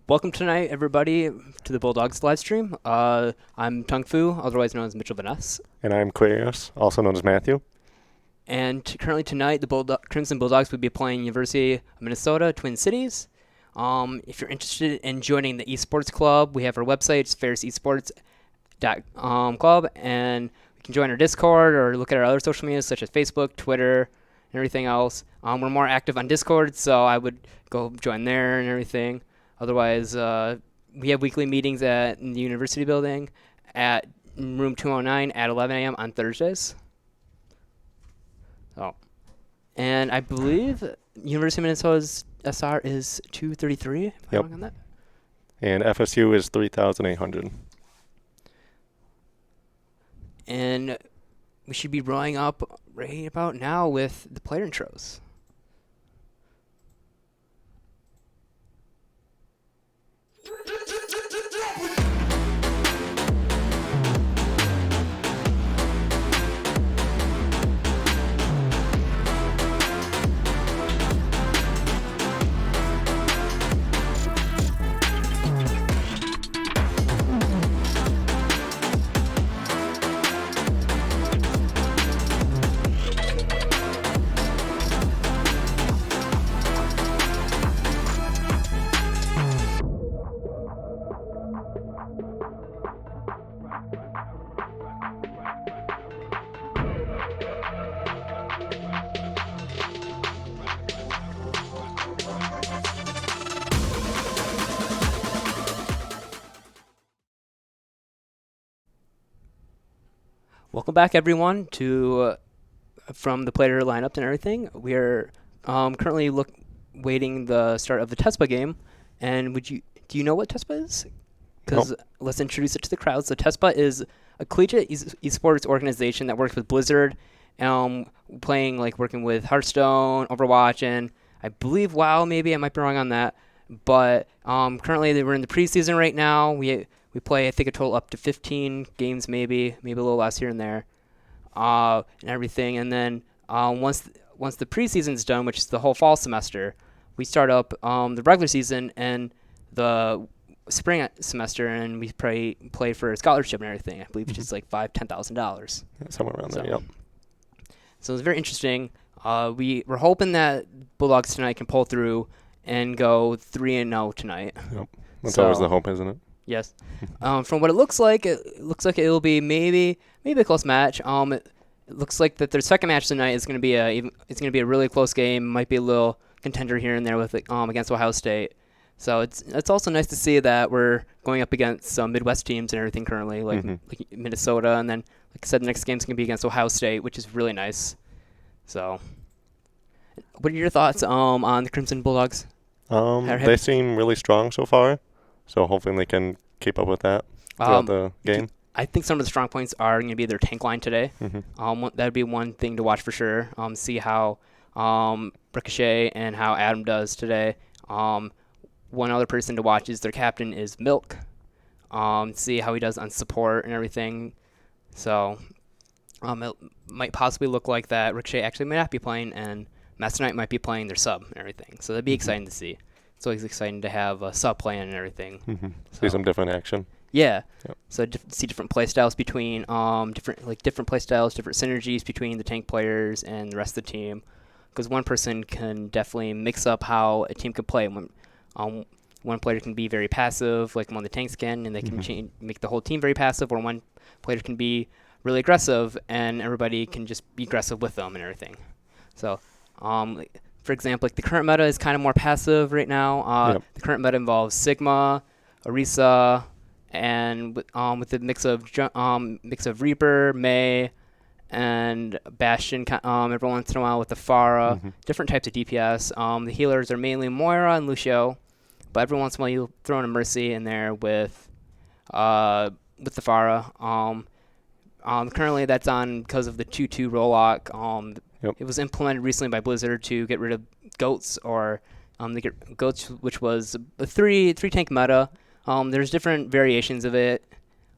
Welcome tonight, everybody, to the Bulldogs live stream. I'm Tung Fu, otherwise known as Mitchell Vaness. And I'm Quarius, also known as Matthew. And currently tonight, the Crimson Bulldogs will be playing University of Minnesota, Twin Cities. If you're interested in joining the esports club, we have our website, it's ferrisesports.club, and you can join our Discord or look at our other social media such as Facebook, Twitter, and everything else. We're more active on Discord, so I would go join there and everything. Otherwise, we have weekly meetings at the university building at room 209 at 11 a.m. on Thursdays. Oh, and I believe University of Minnesota's SR is 233. Am I wrong on that? And FSU is 3,800. And we should be rolling up right about now with the player intros. Welcome back, everyone, to from the player lineup and everything. We are currently waiting the start of the Tespa game. And do you know what Tespa is? Because let's introduce it to the crowd. So Tespa is a collegiate esports organization that works with Blizzard, working with Hearthstone, Overwatch, and I believe WoW. Maybe I might be wrong on that. But currently we're in the preseason right now. We play, I think, a total up to 15 games, maybe a little less here and there, and everything. And then once the preseason's done, which is the whole fall semester, we start up the regular season and the spring semester, and we play for a scholarship and everything. I believe it's just like $10,000. Somewhere around there, yep. So it's very interesting. We're hoping that Bulldogs tonight can pull through and go 3-0 tonight. Yep. That's always the hope, isn't it? Yes. From what it looks like it'll be maybe a close match. It looks like that their second match tonight is going to be a really close game. Might be a little contender here and there with against Ohio State. So it's also nice to see that we're going up against some Midwest teams and everything currently, like Minnesota, and then like I said, the next game's going to be against Ohio State, which is really nice. So, what are your thoughts on the Crimson Bulldogs? They seem really strong so far. So hopefully they can keep up with that throughout the game. I think some of the strong points are going to be their tank line today. That would be one thing to watch for sure. See how Ricochet and how Adam does today. One other person to watch is their captain is Milk. See how he does on support and everything. So it might possibly look like that Ricochet actually might not be playing and Master Knight might be playing their sub and everything. So that'd be exciting to see. It's always exciting to have a sub plan and everything. See some different action. Yeah. Yep. So see different play styles between different play styles, different synergies between the tank players and the rest of the team. Because one person can definitely mix up how a team can play. One player can be very passive, like one of the tanks can, and they can make the whole team very passive. Or one player can be really aggressive, and everybody can just be aggressive with them and everything. So, for example, like the current meta is kind of more passive right now. The current meta involves Sigma, Orisa, and with the mix of Reaper, Mei, and Bastion every once in a while with the Pharah, different types of DPS. The healers are mainly Moira and Lucio, but every once in a while you throw in a Mercy in there with the Pharah. Currently that's on because of the 2-2 roll lock. It was implemented recently by Blizzard to get rid of goats, or they get goats, which was a three tank meta. There's different variations of it,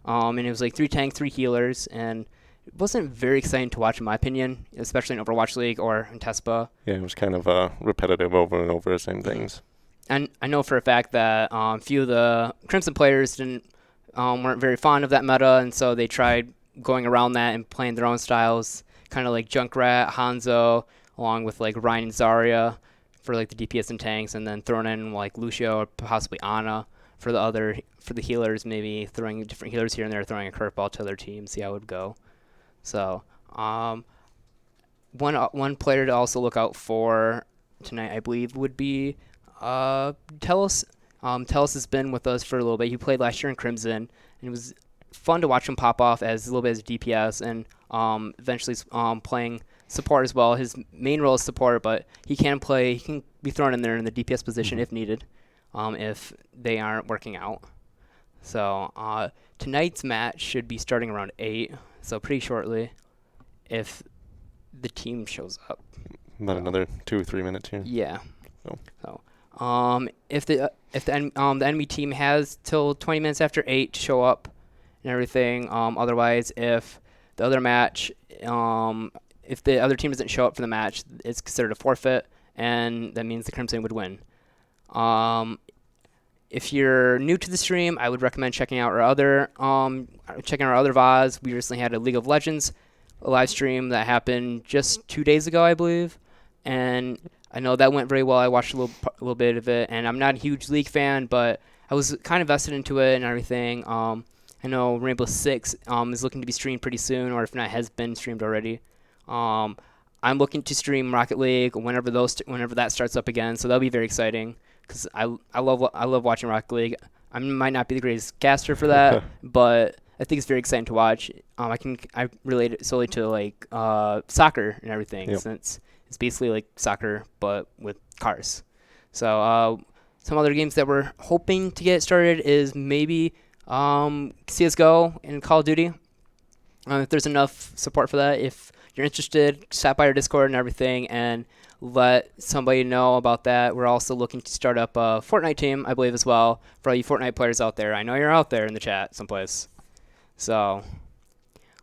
and it was like 3 tanks, 3 healers, and it wasn't very exciting to watch in my opinion, especially in Overwatch League or in Tespa. Yeah, it was kind of repetitive over and over, the same things. and I know for a fact that a few of the Crimson players weren't very fond of that meta, and so they tried going around that and playing their own styles, kind of like Junkrat, Hanzo, along with like Ryan and Zarya for like the DPS and tanks, and then throwing in like Lucio or possibly Ana for the healers, maybe throwing different healers here and there, throwing a curveball to other teams, see how it would go. So one player to also look out for tonight, I believe, would be Telos. Telos has been with us for a little bit. He played last year in Crimson, and it was fun to watch him pop off as a little bit as a DPS, and eventually playing support as well. His main role is support, but he can be thrown in there in the DPS position if needed, if they aren't working out. So tonight's match should be starting around 8, so pretty shortly, if the team shows up. About another 2 or 3 minutes here. Yeah. So if the enemy team has till 20 minutes after 8 to show up and everything. Otherwise, if the other match, if the other team doesn't show up for the match, it's considered a forfeit, and that means the Crimson would win. If you're new to the stream, I would recommend checking out our other VODs. We recently had a League of Legends live stream that happened just 2 days ago, I believe, and I know that went very well. I watched a little bit of it, and I'm not a huge League fan, but I was kind of vested into it and everything. I know Rainbow Six is looking to be streamed pretty soon, or if not, has been streamed already. I'm looking to stream Rocket League whenever that starts up again, so that'll be very exciting because I love watching Rocket League. I might not be the greatest caster for that, but I think it's very exciting to watch. I relate it solely to like soccer and everything, since it's basically like soccer but with cars. So some other games that we're hoping to get started is maybe CS:GO and Call of Duty. If there's enough support for that, if you're interested, stop by our Discord and everything and let somebody know about that. We're also looking to start up a Fortnite team, I believe, as well, for all you Fortnite players out there. I know you're out there in the chat someplace. So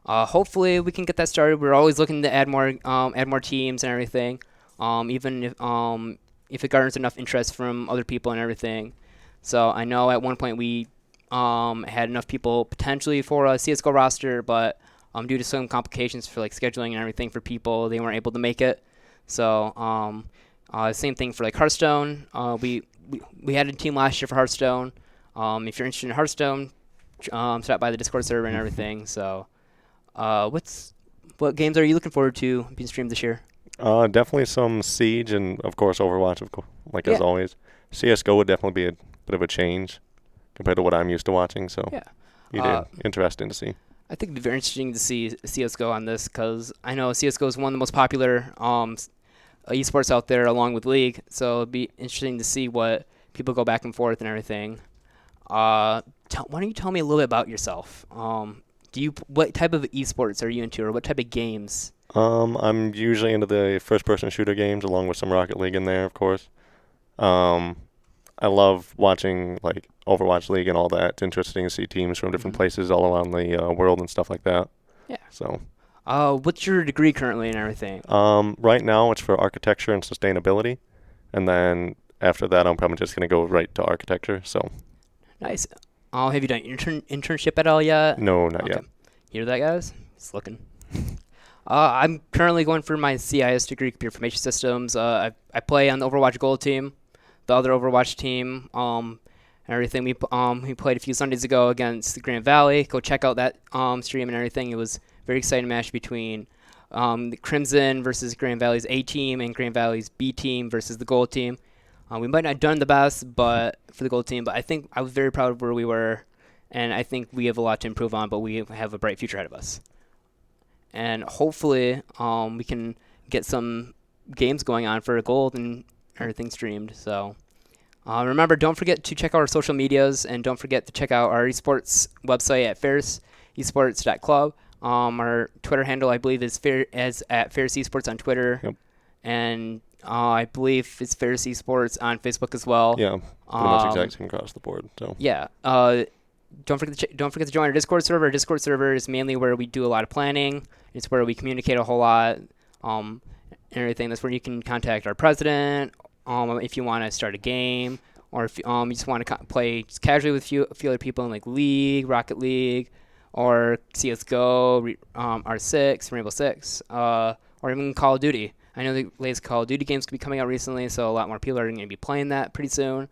hopefully we can get that started. We're always looking to add more teams and everything, even if it garners enough interest from other people and everything. So I know at one point we had enough people potentially for a CS:GO roster, but due to some complications for like scheduling and everything for people, they weren't able to make it. So same thing for like Hearthstone. We had a team last year for Hearthstone. If you're interested in Hearthstone, stop by the Discord server and everything. So what games are you looking forward to being streamed this year? Definitely some Siege and of course Overwatch, as always. CS:GO would definitely be a bit of a change compared to what I'm used to watching. So interesting to see. I think it'd be very interesting to see CS:GO on this because I know CS:GO is one of the most popular esports out there along with League. So it'd be interesting to see what people go back and forth and everything. Why don't you tell me a little bit about yourself? What type of esports are you into, or what type of games? I'm usually into the first-person shooter games, along with some Rocket League in there, of course. I love watching like Overwatch League and all that. It's interesting to see teams from different places all around the world and stuff like that. Yeah. So. What's your degree currently and everything? Right now it's for architecture and sustainability, and then after that I'm probably just gonna go right to architecture. So. Nice. Have you done internship at all yet? No, not yet. Hear that, guys? Just looking. I'm currently going for my CIS degree, Computer Information Systems. I play on the Overwatch Gold team, the other Overwatch team, and everything. We played a few Sundays ago against the Grand Valley. Go check out that stream and everything. It was a very exciting match between the Crimson versus Grand Valley's A team and Grand Valley's B team versus the Gold team. We might not have done the best but for the Gold team, but I think I was very proud of where we were, and I think we have a lot to improve on, but we have a bright future ahead of us. And hopefully we can get some games going on for Gold and everything streamed. So remember, don't forget to check out our social medias, and don't forget to check out our esports website at ferrisesports.club. Our Twitter handle, I believe, is at Ferris Esports on Twitter. Yep. And I believe it's Ferris Esports on Facebook as well. Yeah, pretty much exact same across the board. So. Yeah. Don't forget to join our Discord server. Our Discord server is mainly where we do a lot of planning. It's where we communicate a whole lot and everything. That's where you can contact our president, if you want to start a game, or if you just want to play just casually with a few other people in like League, Rocket League, or CS:GO, R6, Rainbow Six, or even Call of Duty. I know the latest Call of Duty games could be coming out recently, so a lot more people are going to be playing that pretty soon.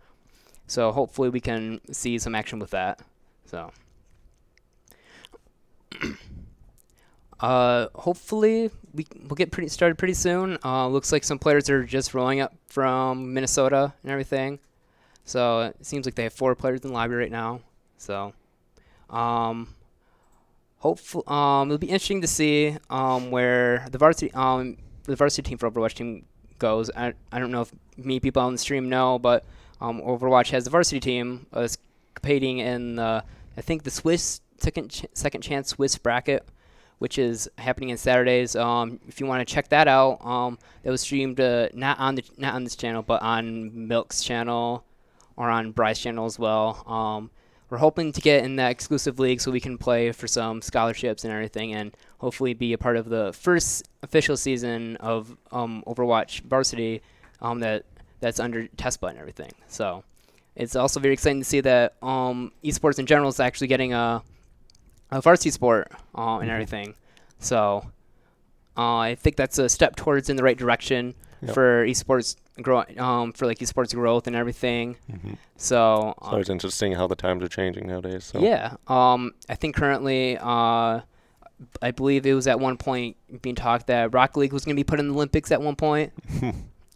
So hopefully we can see some action with that. So hopefully we'll get started pretty soon. Looks like some players are just rolling up from Minnesota and everything. So it seems like they have 4 players in the lobby right now. So hopefully it'll be interesting to see where the varsity team for Overwatch team goes. I don't know if many people on the stream know, but Overwatch has the varsity team competing in I think the Swiss second chance Swiss bracket, which is happening on Saturdays. If you want to check that out, that was streamed not on this channel, but on Milk's channel or on Bryce's channel as well. We're hoping to get in that exclusive league so we can play for some scholarships and everything, and hopefully be a part of the first official season of Overwatch Varsity that's under Tespa and everything. So it's also very exciting to see that esports in general is actually getting a varsity sport and everything. So I think that's a step towards in the right direction for esports esports growth and everything. So it's interesting how the times are changing nowadays. So. Yeah. I think currently, I believe it was at one point being talked that Rocket League was going to be put in the Olympics at one point.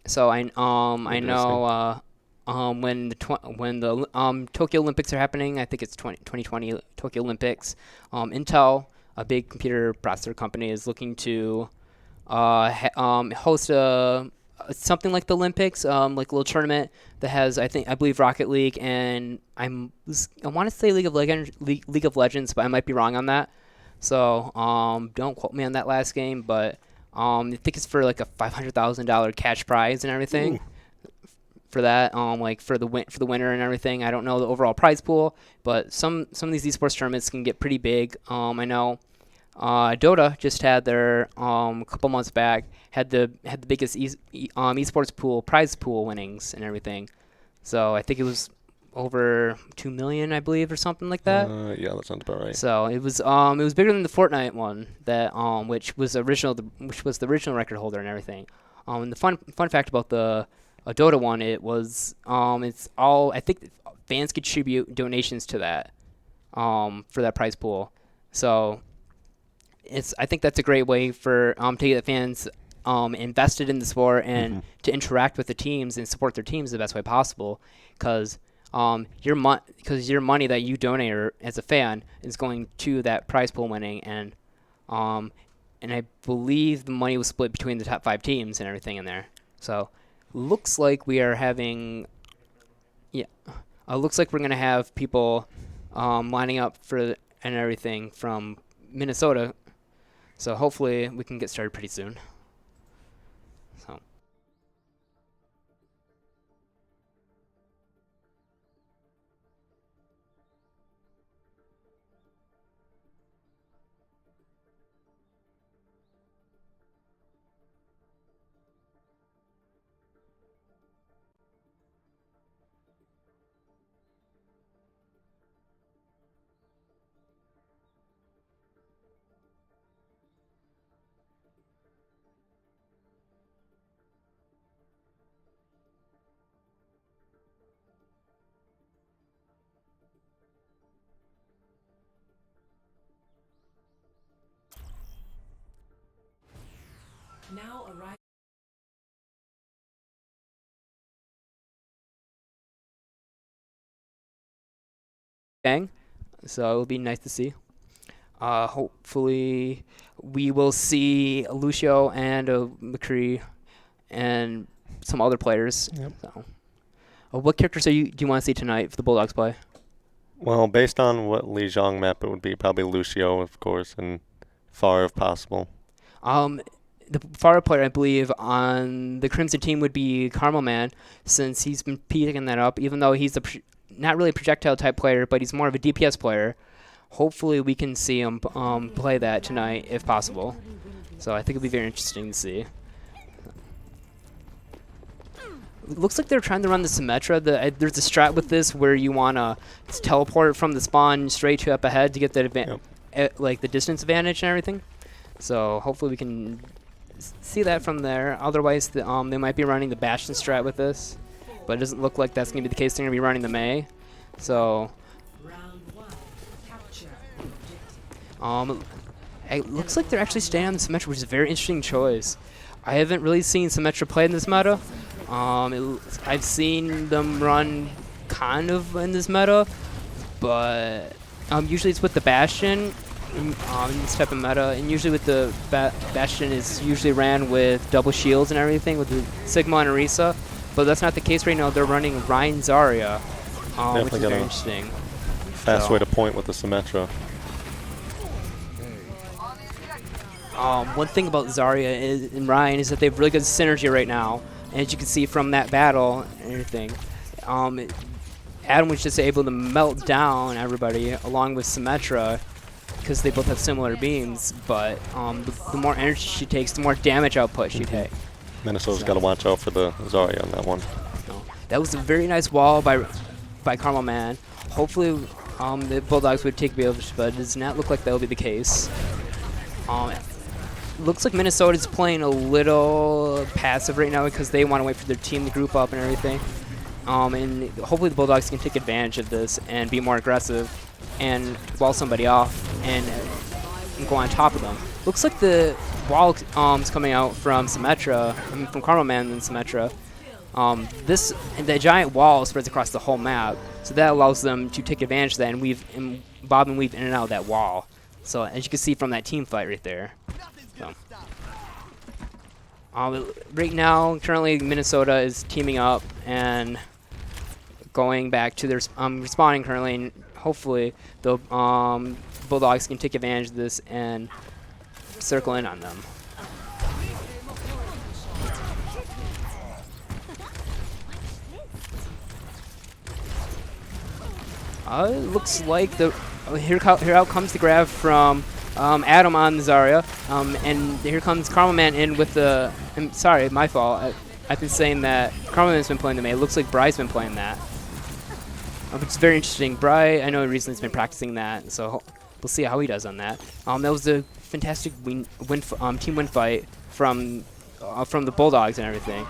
So I know when the Tokyo Olympics are happening, I think it's 2020 Tokyo Olympics. Intel, a big computer processor company, is looking to host something like the Olympics, like a little tournament that has I believe Rocket League and I want to say League of Legends, but I might be wrong on that. So don't quote me on that last game, but I think it's for like a $500,000 cash prize and everything. Ooh. For that, like for the winner and everything. I don't know the overall prize pool, but some of these esports tournaments can get pretty big. I know Dota just had their a couple months back had the biggest esports prize pool winnings and everything. So I think it was over 2 million, I believe, or something like that. Yeah, that sounds about right. So it was bigger than the Fortnite one that which was the original record holder and everything. And the fun fact about the Dota one, it's all I think fans contribute donations to that for that prize pool. So I think that's a great way for to get the fans invested in the sport and to interact with the teams and support their teams the best way possible, because your money that you donate as a fan is going to that prize pool winning, and I believe the money was split between the top 5 teams and everything in there. So looks like we are having looks like we're gonna have people lining up for and everything from Minnesota. So hopefully we can get started pretty soon. So. Now arrive. So it'll be nice to see. Hopefully we will see Lucio and McCree and some other players. Yep. So, what characters do you want to see tonight for the Bulldogs play? Well, based on what Lijiang map, it would be probably Lucio, of course, and Far if possible. The Far player, I believe, on the Crimson team would be Carmel Man, since he's been picking that up, even though he's not really a projectile type player, but he's more of a DPS player. Hopefully we can see him play that tonight if possible. So I think it'll be very interesting to see. It looks like they're trying to run the Symmetra. There's a strat with this where you want to teleport from the spawn straight to up ahead to get the like the distance advantage and everything. So hopefully we can see that from there. Otherwise, they might be running the Bastion strat with this, but it doesn't look like that's going to be the case. They're going to be running the Mei. So Round 1. Capture objective. it looks like they're actually staying on the Symmetra, which is a very interesting choice. I haven't really seen Symmetra play in this meta. I've seen them run kind of in this meta, but usually it's with the Bastion in this type of meta, and usually with the Bastion is usually ran with double shields and everything with the Sigma and Orisa, but that's not the case right now. They're running Ryan Zarya, which is very interesting. Fast way to point with the Symmetra. One thing about Zarya and Ryan is that they have really good synergy right now, and as you can see from that battle and everything, Adam was just able to melt down everybody along with Symmetra because they both have similar beams, but the more energy she takes, the more damage output she takes. Minnesota's got to watch out for the Zarya on that one. That was a very nice wall by Carmel Man. Hopefully the Bulldogs would take advantage, but it does not look like that will be the case. Looks like Minnesota's playing a little passive right now because they want to wait for their team to group up and everything. And hopefully the Bulldogs can take advantage of this and be more aggressive and wall somebody off and go on top of them. Looks like the wall is coming out from Symmetra, from Carmel Man and Symmetra. The giant wall spreads across the whole map, so that allows them to take advantage of that and bob and weave in and out of that wall. So as you can see from that team fight right there. So. Right now, currently Minnesota is teaming up and going back to their respawning currently, and hopefully the Bulldogs can take advantage of this and circle in on them. It looks like here out comes the grab from Adam on Zarya, and here comes Carmel Man in with the. Sorry, my fault. I've been saying that Carmel Man's been playing the Mei. It looks like Bry's been playing that, which is very interesting. Bry, I know recently has been practicing that, so we'll see how he does on that. That was a fantastic team win fight from the Bulldogs and everything.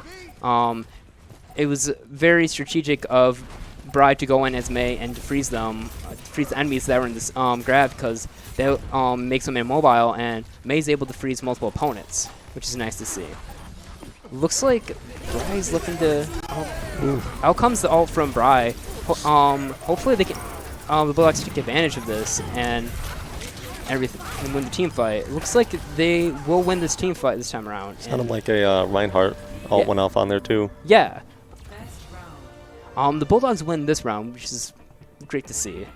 It was very strategic of Bry to go in as Mei and to freeze them, freeze the enemies that were in this grab, because that makes them immobile, and Mei's able to freeze multiple opponents, which is nice to see. Looks like Bry's looking to. Out comes the ult from Bry. Hopefully they can. The Bulldogs take advantage of this and everything and win the team fight. It looks like they will win this team fight this time around. Sounded like a Reinhardt ult went off on there too. Yeah. The Bulldogs win this round, which is great to see.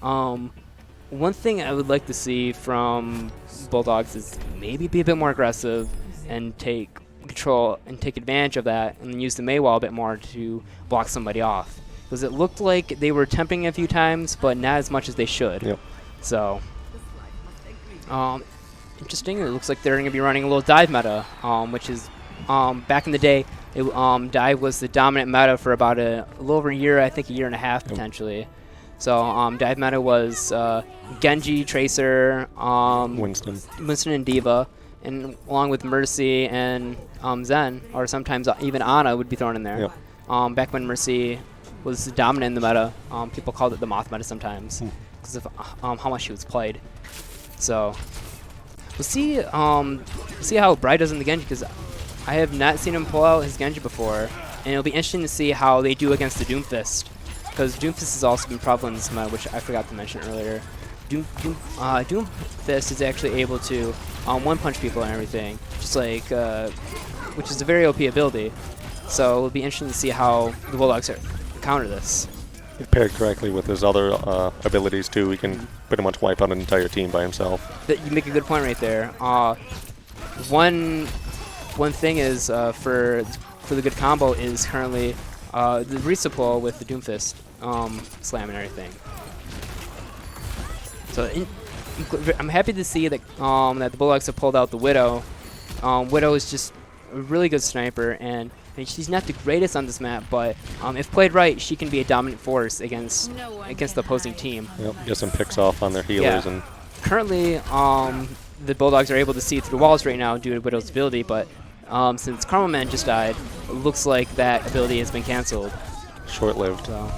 One thing I would like to see from Bulldogs is maybe be a bit more aggressive and take control and take advantage of that, and then use the Mei wall a bit more to block somebody off. Because it looked like they were attempting a few times, but not as much as they should. Yep. So, interesting. It looks like they're going to be running a little dive meta, which is back in the day. Dive was the dominant meta for about a little over a year, I think a year and a half potentially. So dive meta was Genji, Tracer, Winston and D.Va, and along with Mercy and Zen, or sometimes even Ana would be thrown in there. Yep. Back when Mercy was dominant in the meta, people called it the Moth meta sometimes because of how much she was played. So we'll see how Bry does in the Genji, because I have not seen him pull out his Genji before, and it'll be interesting to see how they do against the Doomfist, because Doomfist has also been prevalent in this meta, which I forgot to mention earlier. Doomfist is actually able to one-punch people and everything, just like, which is a very OP ability. So it'll be interesting to see how the Bulldogs counter this. If paired correctly with his other abilities too, he can pretty much wipe out an entire team by himself. You make a good point right there. One thing is for the good combo is currently the resupply with the Doomfist slam and everything. So I'm happy to see that that the Bulldogs have pulled out the Widow. Widow is just a really good sniper, and And she's not the greatest on this map, but if played right, she can be a dominant force against the opposing team. Yep, get some picks off on their healers. And Currently, the Bulldogs are able to see through the walls right now due to Widow's ability, but since Karma Man just died, it looks like that ability has been canceled. short-lived. So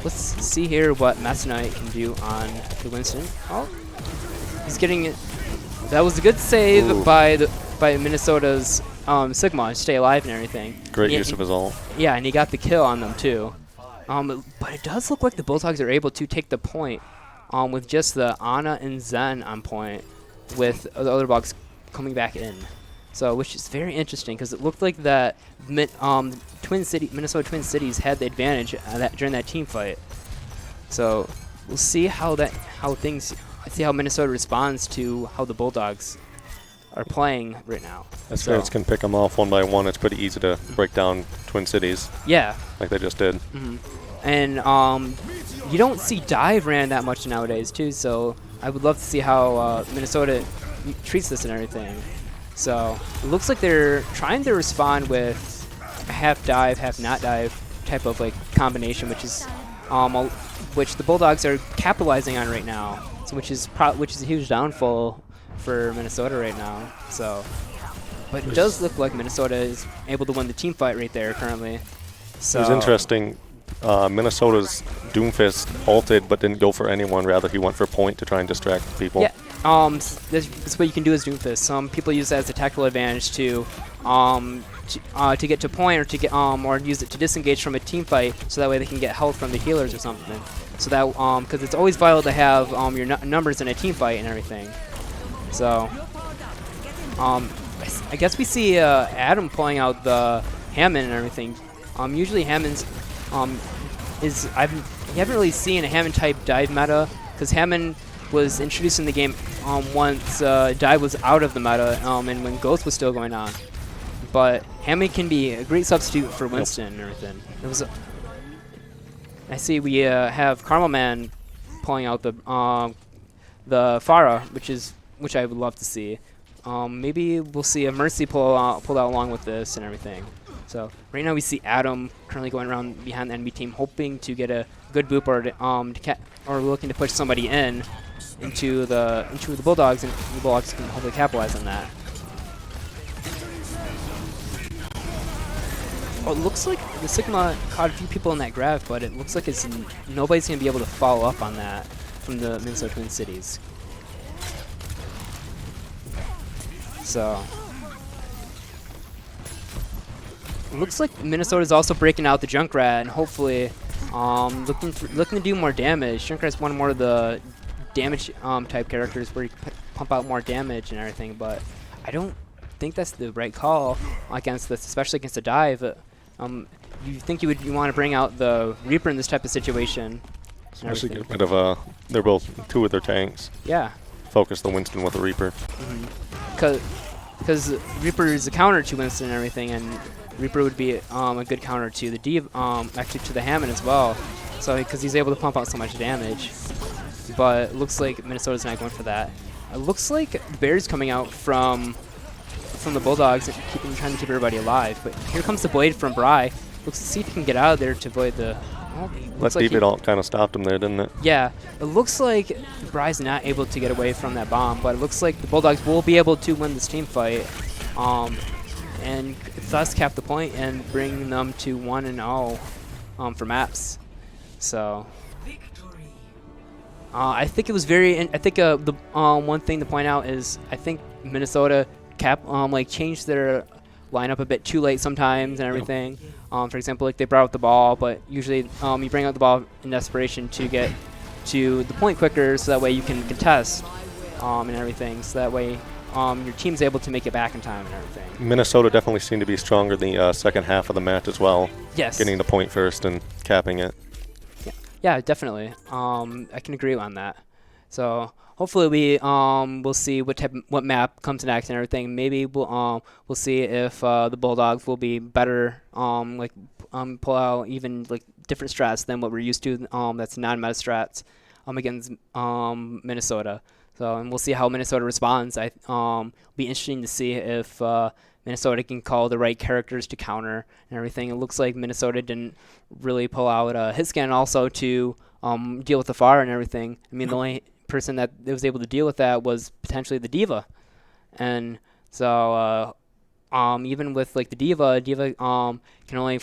let's see here what Masonite can do on the Winston. Oh, he's getting it. That was a good save Ooh. by Minnesota's Sigma to stay alive and everything. Great use of his ult. Yeah, and he got the kill on them too. But it does look like the Bulldogs are able to take the point with just the Ana and Zen on point, with the other Bugs coming back in. So, which is very interesting because it looked like that Minnesota Twin Cities had the advantage during that team fight. So we'll see how Minnesota responds to how the Bulldogs are playing right now. As So- Ferris can pick them off one by one, it's pretty easy to break down Twin Cities Yeah. like they just did. And you don't see dive ran that much nowadays too, so I would love to see how Minnesota treats this and everything. So it looks like they're trying to respond with a half dive, half not dive type of like combination, which is which the Bulldogs are capitalizing on right now. So which is a huge downfall for Minnesota right now. So, but it does look like Minnesota is able to win the team fight right there currently. So It was interesting. Minnesota's Doomfist ulted but didn't go for anyone. Rather, he went for point to try and distract people. Yeah, that's what you can do as Doomfist. Some people use that as a tactical advantage to get to point, or to get or use it to disengage from a team fight, so that way they can get health from the healers or something. So that because it's always vital to have your numbers in a team fight and everything. So I guess we see Adam pulling out the Hammond and everything. Usually Hammond's you haven't really seen a Hammond type dive meta, because Hammond was introduced in the game once dive was out of the meta and when Ghost was still going on. But Hammond can be a great substitute for Winston and everything. I see we have Karma Man pulling out the Pharah, which I would love to see. Maybe we'll see a Mercy pulled out along with this and everything. So right now we see Adam currently going around behind the enemy team, hoping to get a good boop or looking to push somebody into the Bulldogs, and the Bulldogs can hopefully capitalize on that. Oh, it looks like the Sigma caught a few people in that grab, but it looks like nobody's going to be able to follow up on that from the Minnesota Twin Cities. So it looks like Minnesota's also breaking out the Junkrat and hopefully looking to do more damage. Junkrat's one more of the damage type characters where you can pump out more damage and everything, but I don't think that's the right call against this, especially against a dive. You think you want to bring out the Reaper in this type of situation. Especially get rid of they're both two of their tanks. Yeah. Focus the Winston with the Reaper. Because Reaper is a counter to Winston and everything, and Reaper would be a good counter to the actually to the Hammond as well. So because he's able to pump out so much damage. But it looks like Minnesota's not going for that. It looks like the Bear's coming out from the Bulldogs and trying to keep everybody alive. But here comes the blade from Bry. Looks to see if he can get out of there to avoid the. That David ult kind of stopped him there, didn't it? Yeah, it looks like Bry's not able to get away from that bomb, but it looks like the Bulldogs will be able to win this team fight, and thus cap the point and bring them to 1-0 for maps. So I think it was I think the one thing to point out is I think Minnesota changed their lineup a bit too late sometimes and everything. For example, like they brought out the ball, but usually you bring out the ball in desperation to get to the point quicker, so that way you can contest and everything. So that way your team's able to make it back in time and everything. Minnesota definitely seemed to be stronger the second half of the match as well. Yes. Getting the point first and capping it. Yeah, definitely. I can agree on that. So hopefully we'll see what map comes next and everything. Maybe we'll see if the Bulldogs will be better, pull out even like different strats than what we're used to. That's non-meta strats against Minnesota. So and we'll see how Minnesota responds. Be interesting to see if Minnesota can call the right characters to counter and everything. It looks like Minnesota didn't really pull out a hit scan also to deal with the fire and everything. I mean, the only person that was able to deal with that was potentially the Diva. And so even with like the Diva can only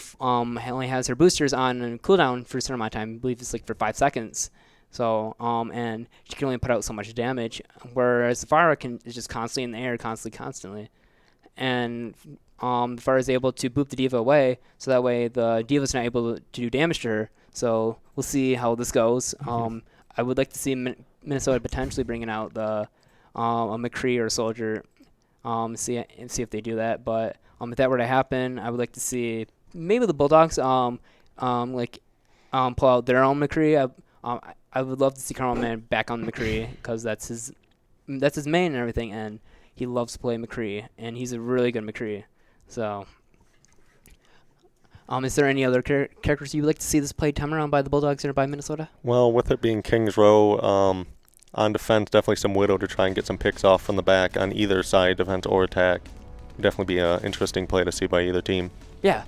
has her boosters on and cooldown for a certain amount of time. I believe it's like for 5 seconds. So and she can only put out so much damage, whereas the Fire is just constantly in the air, constantly. And the Fire is able to boop the Diva away, so that way the Diva's not able to do damage to her. So we'll see how this goes. I would like to see Minnesota potentially bringing out the a McCree or a Soldier, see if they do that. But if that were to happen, I would like to see maybe the Bulldogs pull out their own McCree. I would love to see Carl Man back on McCree because that's his main and everything, and he loves to play McCree, and he's a really good McCree. So, is there any other characters you would like to see this played time around by the Bulldogs or by Minnesota? Well, with it being Kings Row, on defense, definitely some Widow to try and get some picks off from the back on either side, defense or attack. Definitely be an interesting play to see by either team. Yeah.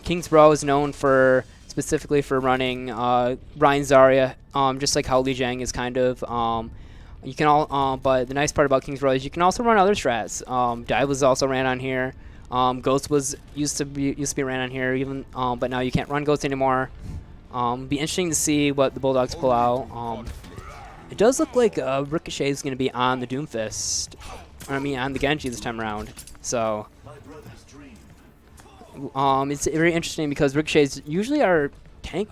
Kings Row is known specifically for running Ryan Zarya, just like how Li Jiang is kind of. You can but the nice part about Kings Row is you can also run other strats. Dive was also ran on here. Ghost was used to be ran on here, even but now you can't run Ghost anymore. Be interesting to see what the Bulldogs pull out. It does look like Ricochet is going to be on the Doomfist. On the Genji this time around. So. It's very interesting because Ricochet's usually our main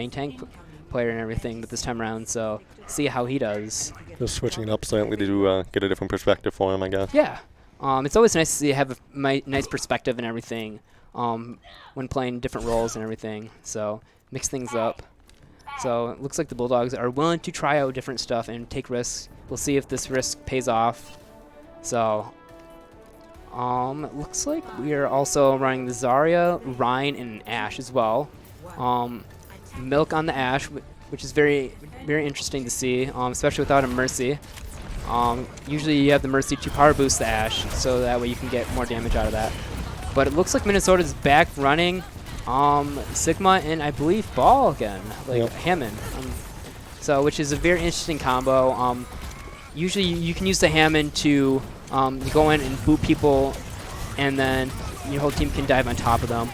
tank player and everything, but this time around, so see how he does. Just switching it up slightly to get a different perspective for him, I guess. Yeah. It's always nice to have a nice perspective and everything when playing different roles and everything, so mix things up. So it looks like the Bulldogs are willing to try out different stuff and take risks. We'll see if this risk pays off. So it looks like we are also running the Zarya, Rhine, and Ashe as well. Milk on the Ashe, which is very, very interesting to see, especially without a Mercy. Usually you have the Mercy to power boost the Ashe, so that way you can get more damage out of that. But it looks like Minnesota's back running Sigma and I believe Ball again, Hammond. So which is a very interesting combo. Usually you can use the Hammond to go in and boot people, and then your whole team can dive on top of them.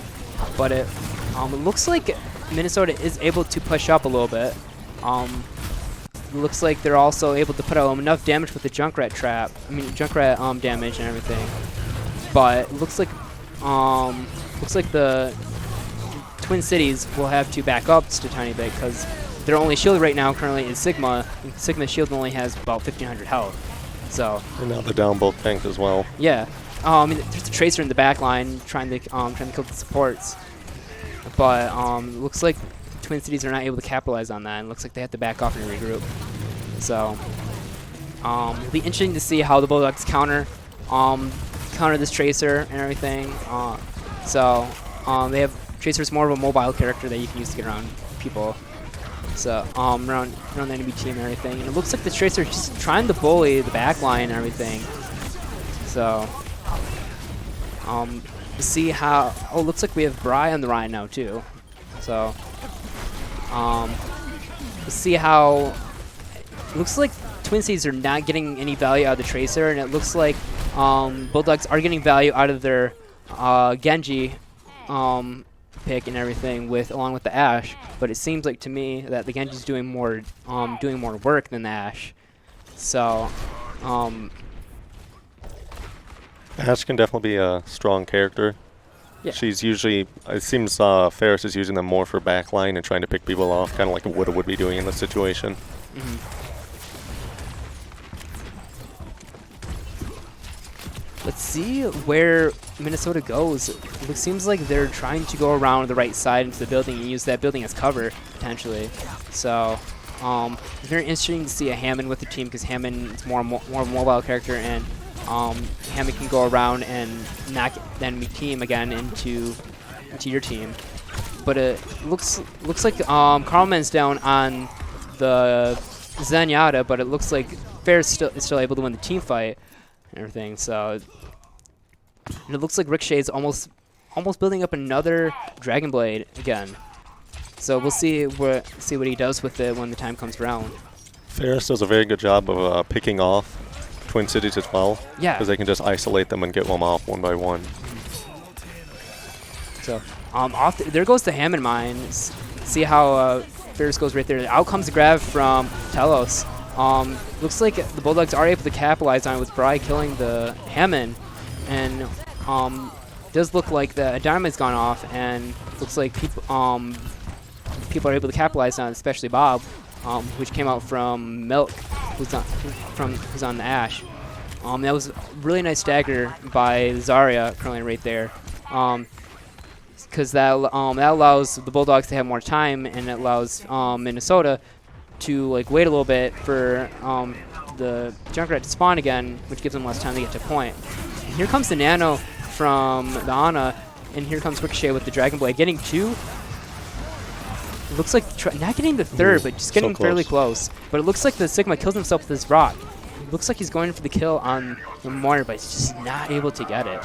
But it looks like Minnesota is able to push up a little bit. It looks like they're also able to put out enough damage with the Junkrat trap. Junkrat damage and everything. But it looks like the Twin Cities will have to back up just a tiny bit because their only shield right now currently is Sigma. And Sigma's shield only has about 1,500 health. So. And now they're down both tanks as well. Yeah. There's a Tracer in the back line trying to kill the supports. But it looks like the Twin Cities are not able to capitalize on that, and it looks like they have to back off and regroup. So it'll be interesting to see how the Bulldogs counter this Tracer and everything. They have Tracer's more of a mobile character that you can use to get around people. So around the enemy team and everything. And it looks like the Tracer is just trying to bully the back line and everything. So see how. Oh, looks like we have Bry on the Rhine now too. So see how. It looks like Twin Cities are not getting any value out of the Tracer, and it looks like Bulldogs are getting value out of their Genji pick and everything along with the Ashe. But it seems like to me that the Genji's doing more work than the Ashe. So Ashe can definitely be a strong character. Yeah. She's usually, it seems Ferris is using them more for backline and trying to pick people off, kind of like Widow would be doing in this situation. Let's see where Minnesota goes. It seems like they're trying to go around the right side into the building and use that building as cover, potentially. So it's very interesting to see a Hammond with the team because Hammond is more of a mobile character, and Hammond can go around and knock the enemy team again into your team. But it looks like Carlman's down on the Zenyatta, but it looks like Ferris is still able to win the team fight and everything. So And it looks like Ricochet's almost building up another Dragon Blade again. So we'll see what he does with it when the time comes around. Ferris does a very good job of picking off Twin Cities as well. Yeah. Because they can just isolate them and get them off one by one. So there goes the Hammond Mine. See how Ferris goes right there. Out comes the grab from Telos. Looks like the Bulldogs are able to capitalize on it with Bry killing the Hammond. And does look like the dynamit's gone off, and looks like people are able to capitalize on it, especially Bob, which came out from Milk, who's on the Ash. That was a really nice stagger by Zarya currently right there, because that allows the Bulldogs to have more time, and it allows Minnesota to wait a little bit for the Junkrat to spawn again, which gives them less time to get to point. And here comes the Nano from the Ana, and here comes Ricochet with the Dragon Blade, getting 2. It looks like not getting the 3rd, but just getting fairly close. But it looks like the Sigma kills himself with his rock. It looks like he's going for the kill on the Moira, but he's just not able to get it.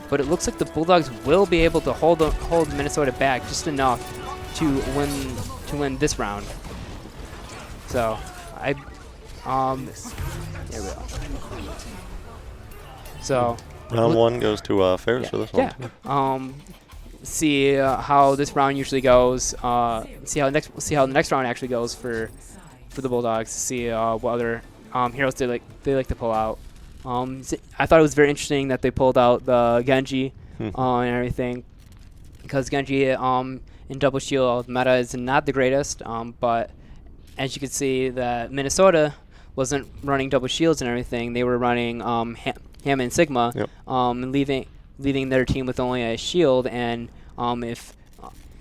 But it looks like the Bulldogs will be able to hold Minnesota back just enough to win this round. So there we go. So Round 1 goes to Ferris for this one. Yeah. See how this round usually goes. See how the next round actually goes for the Bulldogs. See what other heroes they like to pull out. I thought it was very interesting that they pulled out the Genji and everything, because Genji in double shield meta is not the greatest. But as you can see, that Minnesota wasn't running double shields and everything. They were running Ham and Sigma, and leaving their team with only a shield. And if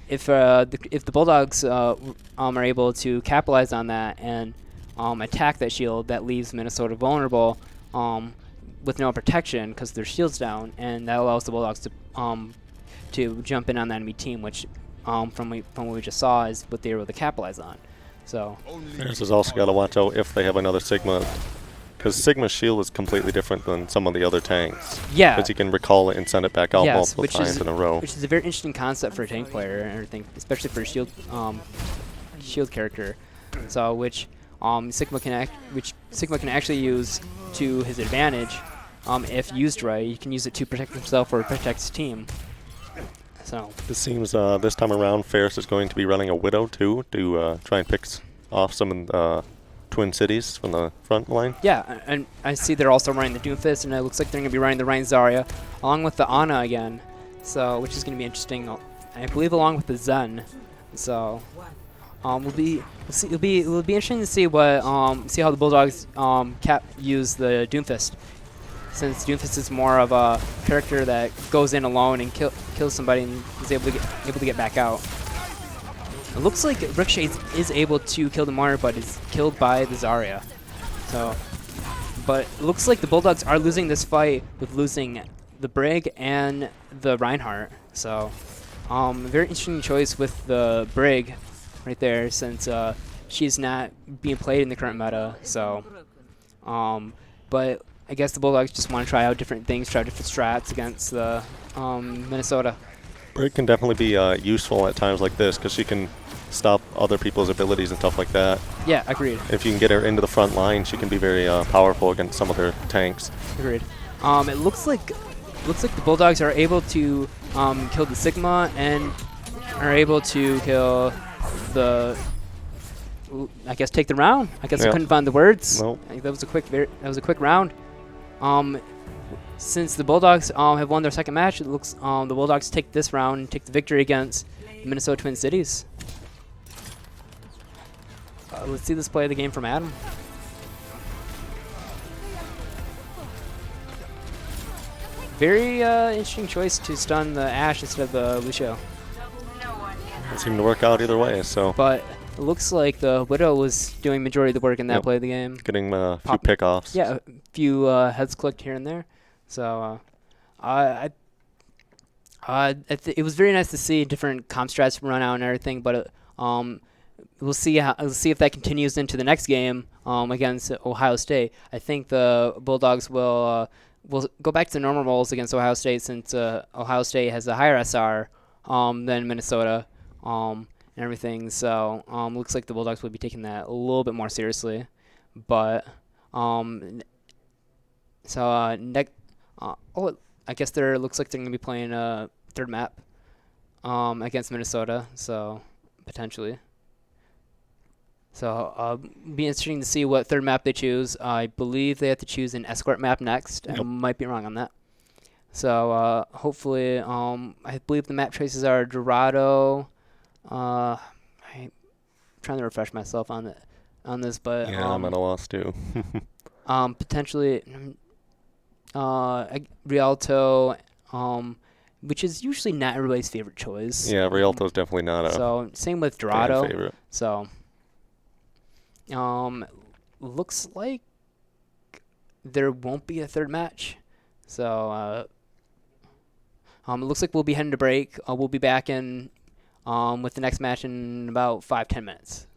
the Bulldogs are able to capitalize on that and attack that shield, that leaves Minnesota vulnerable with no protection because their shield's down, and that allows the Bulldogs to jump in on the enemy team, which from what we just saw is what they were able to capitalize on. So Ferris has also got to watch out if they have another Sigma, because Sigma's shield is completely different than some of the other tanks. Yeah. Because you can recall it and send it back out multiple times in a row. Which is a very interesting concept for a tank player and everything, especially for a shield character. So which Sigma can actually use to his advantage if used right. You can use it to protect himself or protect his team. So this seems this time around Ferris is going to be running a Widow too to try and pick off some Twin Cities from the front line. Yeah, and I see they're also running the Doomfist, and it looks like they're going to be running the Ryan Zarya along with the Ana again, so which is going to be interesting. I believe along with the Zen. So it'll be interesting to see what see how the Bulldogs use the Doomfist, since Doomfist is more of a character that goes in alone and kills somebody and is able to get back out. It looks like Ricochet is able to kill the Moira, but is killed by the Zarya. So, but it looks like the Bulldogs are losing this fight with losing the Brig and the Reinhardt. So, very interesting choice with the Brig right there, since she's not being played in the current meta. So, but I guess the Bulldogs just want to try out different things, try different strats against the Minnesota. Brig can definitely be useful at times like this because she can stop other people's abilities and stuff like that. Yeah, agreed. If you can get her into the front line, she can be very powerful against some of their tanks. Agreed. It looks like the Bulldogs are able to kill the Sigma and are able to kill the. I guess take the round. I guess I couldn't find the words. Nope. I think that was a quick round. Since the Bulldogs have won their second match, it looks the Bulldogs take this round and take the victory against the Minnesota Twin Cities. Let's see this play of the game from Adam. Very interesting choice to stun the Ashe instead of the Lucio. It seemed to work out either way. So, but it looks like the Widow was doing majority of the work in that play of the game. Getting a few pickoffs. Yeah, a few heads clicked here and there. So it was very nice to see different comp strats run out and everything. But we'll see if that continues into the next game against Ohio State. I think the Bulldogs will we'll go back to normal roles against Ohio State since Ohio State has a higher SR than Minnesota and everything. So looks like the Bulldogs would be taking that a little bit more seriously. But I guess looks like they're going to be playing a third map against Minnesota. So potentially. So be interesting to see what third map they choose. I believe they have to choose an escort map next. I might be wrong on that. So hopefully, I believe the map choices are Dorado. I'm trying to refresh myself on this, but Yeah, I'm at a loss too. potentially Rialto, which is usually not everybody's favorite choice. Yeah, Rialto's definitely not a So same with fan Dorado. favorite. So looks like there won't be a third match. So it looks like we'll be heading to break. We'll be back in with the next match in about 5-10 minutes.